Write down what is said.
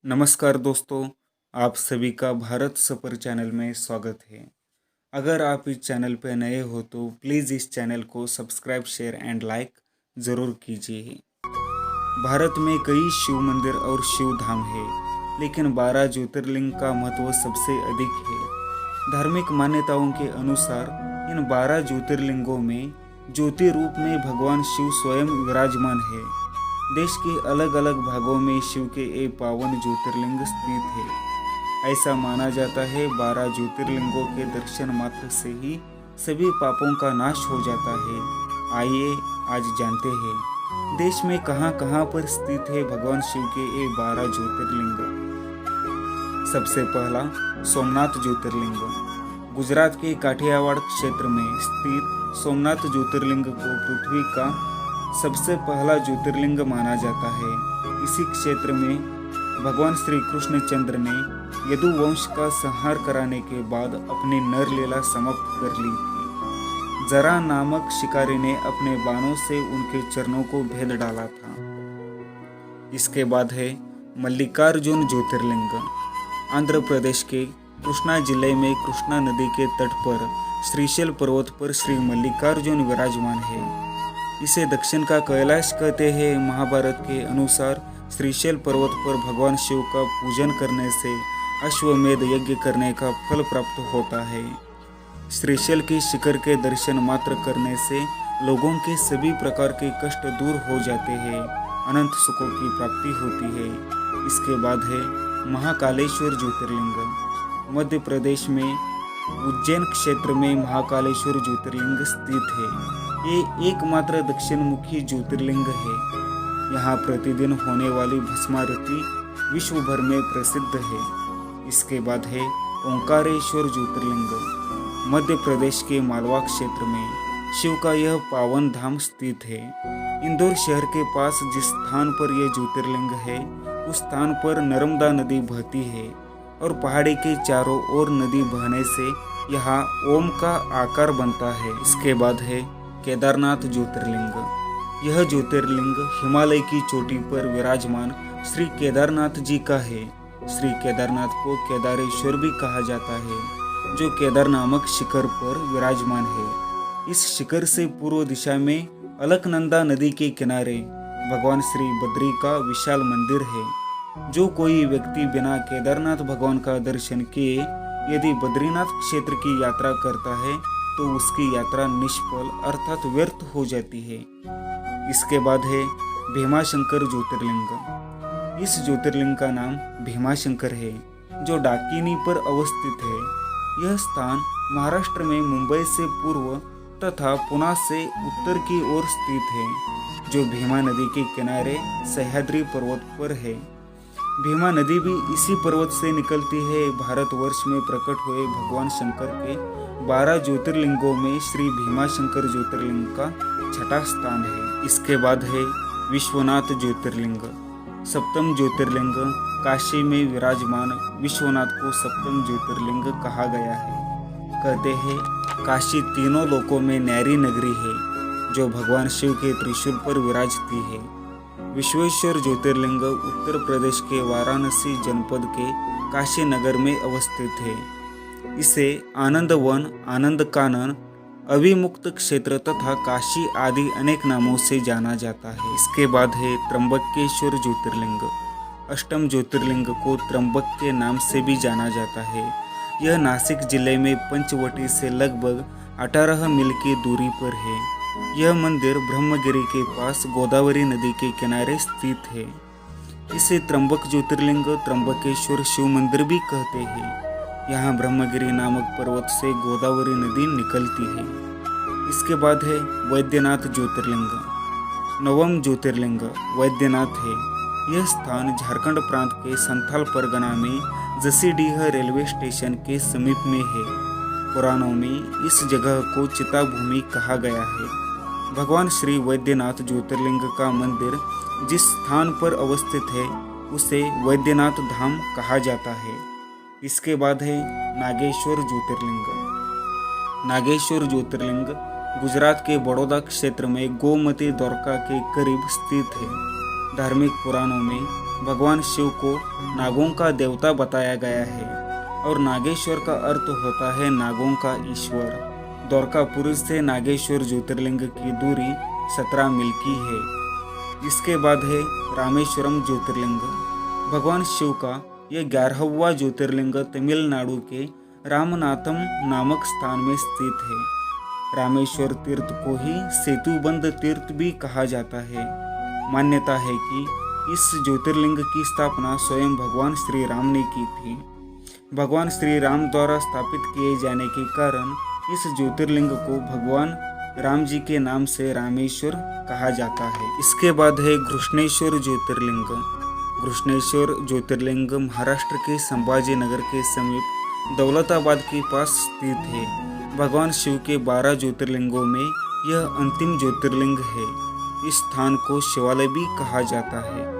नमस्कार दोस्तों, आप सभी का भारत सफ़र चैनल में स्वागत है। अगर आप इस चैनल पर नए हो तो प्लीज़ इस चैनल को सब्सक्राइब, शेयर एंड लाइक ज़रूर कीजिए। भारत में कई शिव मंदिर और शिव धाम है, लेकिन 12 ज्योतिर्लिंग का महत्व सबसे अधिक है। धार्मिक मान्यताओं के अनुसार इन 12 ज्योतिर्लिंगों में ज्योति रूप में भगवान शिव स्वयं विराजमान है। देश के अलग अलग भागों में शिव के ये पावन ज्योतिर्लिंग स्थित है। ऐसा माना जाता है 12 ज्योतिर्लिंगों के दर्शन मात्र से ही सभी पापों का नाश हो जाता है। आइए आज जानते हैं देश में कहां कहां पर स्थित है भगवान शिव के ये 12 ज्योतिर्लिंग। सबसे पहला सोमनाथ ज्योतिर्लिंग। गुजरात के काठियावाड़ क्षेत्र में स्थित सोमनाथ ज्योतिर्लिंग को पृथ्वी का सबसे पहला ज्योतिर्लिंग माना जाता है। इसी क्षेत्र में भगवान श्री कृष्ण चंद्र ने यदुवंश का संहार कराने के बाद अपनी नर लीला समाप्त कर ली थी। जरा नामक शिकारी ने अपने बाणों से उनके चरणों को भेद डाला था। इसके बाद है मल्लिकार्जुन ज्योतिर्लिंग। आंध्र प्रदेश के कृष्णा जिले में कृष्णा नदी के तट पर श्रीशैल पर्वत पर श्री मल्लिकार्जुन विराजमान है। इसे दक्षिण का कैलाश कहते हैं। महाभारत के अनुसार श्रीशैल पर्वत पर भगवान शिव का पूजन करने से अश्वमेध यज्ञ करने का फल प्राप्त होता है। श्रीशैल की शिखर के दर्शन मात्र करने से लोगों के सभी प्रकार के कष्ट दूर हो जाते हैं, अनंत सुखों की प्राप्ति होती है। इसके बाद है महाकालेश्वर ज्योतिर्लिंग। मध्य प्रदेश में उज्जैन क्षेत्र में महाकालेश्वर ज्योतिर्लिंग स्थित है। ये एकमात्र दक्षिण मुखी ज्योतिर्लिंग है। यहाँ प्रतिदिन होने वाली भस्मारती विश्व भर में प्रसिद्ध है। इसके बाद है ओंकारेश्वर ज्योतिर्लिंग। मध्य प्रदेश के मालवा क्षेत्र में शिव का यह पावन धाम स्थित है। इंदौर शहर के पास जिस स्थान पर यह ज्योतिर्लिंग है, उस स्थान पर नर्मदा नदी बहती है और पहाड़ी के चारों ओर नदी बहने से यहाँ ओम का आकार बनता है। इसके बाद है केदारनाथ ज्योतिर्लिंग। यह ज्योतिर्लिंग हिमालय की चोटी पर विराजमान श्री केदारनाथ जी का है। श्री केदारनाथ को केदारेश्वर भी कहा जाता है, जो केदार नामक शिखर पर विराजमान है। इस शिखर से पूर्व दिशा में अलकनंदा नदी के किनारे भगवान श्री बद्री का विशाल मंदिर है। जो कोई व्यक्ति बिना केदारनाथ भगवान का दर्शन किए यदि बद्रीनाथ क्षेत्र की यात्रा करता है तो उसकी यात्रा निष्फल अर्थात व्यर्थ हो जाती है। इसके बाद है भीमाशंकर ज्योतिर्लिंग। इस ज्योतिर्लिंग का नाम भीमाशंकर है, जो डाकिनी पर अवस्थित है। यह स्थान महाराष्ट्र में मुंबई से पूर्व तथा पुणे से उत्तर की ओर स्थित है, जो भीमा नदी के किनारे सह्याद्री पर्वत पर है। भीमा नदी भी इसी पर्वत से निकलती है। भारतवर्ष में प्रकट हुए भगवान शंकर के 12 ज्योतिर्लिंगों में श्री भीमाशंकर ज्योतिर्लिंग का छठा स्थान है। इसके बाद है विश्वनाथ ज्योतिर्लिंग। सप्तम ज्योतिर्लिंग काशी में विराजमान विश्वनाथ को सप्तम ज्योतिर्लिंग कहा गया है। कहते हैं काशी तीनों लोकों में न्यारी नगरी है, जो भगवान शिव के त्रिशूल पर विराजती है। विश्वेश्वर ज्योतिर्लिंग उत्तर प्रदेश के वाराणसी जनपद के काशी नगर में अवस्थित है। इसे आनंद वन, आनंद कानन, अभिमुक्त क्षेत्र तथा काशी आदि अनेक नामों से जाना जाता है। इसके बाद है त्र्यंबकेश्वर ज्योतिर्लिंग। अष्टम ज्योतिर्लिंग को त्र्यंबक के नाम से भी जाना जाता है। यह नासिक जिले में पंचवटी से लगभग 18 मील की दूरी पर है। यह मंदिर ब्रह्मगिरी के पास गोदावरी नदी के किनारे स्थित है। इसे त्र्यंबक ज्योतिर्लिंग, त्र्यंबकेश्वर शिव मंदिर भी कहते हैं। यहाँ ब्रह्मगिरी नामक पर्वत से गोदावरी नदी निकलती है। इसके बाद है वैद्यनाथ ज्योतिर्लिंग। नवम ज्योतिर्लिंग वैद्यनाथ है। यह स्थान झारखंड प्रांत के संथाल परगना में जसीडीह रेलवे स्टेशन के समीप में है। पुराणों में इस जगह को चिताभूमि कहा गया है। भगवान श्री वैद्यनाथ ज्योतिर्लिंग का मंदिर जिस स्थान पर अवस्थित है उसे वैद्यनाथ धाम कहा जाता है। इसके बाद है नागेश्वर ज्योतिर्लिंग। नागेश्वर ज्योतिर्लिंग गुजरात के बड़ौदा क्षेत्र में गोमती द्वारका के करीब स्थित है। धार्मिक पुराणों में भगवान शिव को नागों का देवता बताया गया है और नागेश्वर का अर्थ होता है नागों का ईश्वर। द्वारकापुरी से नागेश्वर ज्योतिर्लिंग की दूरी 17 मील की है। इसके बाद है रामेश्वरम ज्योतिर्लिंग। भगवान शिव का यह 11वां ज्योतिर्लिंग तमिलनाडु के रामनाथम नामक स्थान में स्थित है। रामेश्वर तीर्थ को ही सेतुबंध तीर्थ भी कहा जाता है। मान्यता है कि इस ज्योतिर्लिंग की स्थापना स्वयं भगवान श्री राम ने की थी। भगवान श्री राम द्वारा स्थापित किए जाने के कारण इस ज्योतिर्लिंग को भगवान राम जी के नाम से रामेश्वर कहा जाता है। इसके बाद है घृष्णेश्वर ज्योतिर्लिंग। घृष्णेश्वर ज्योतिर्लिंग महाराष्ट्र के संभाजी नगर के समीप दौलताबाद के पास स्थित है। भगवान शिव के 12 ज्योतिर्लिंगों में यह अंतिम ज्योतिर्लिंग है। इस स्थान को शिवालय भी कहा जाता है।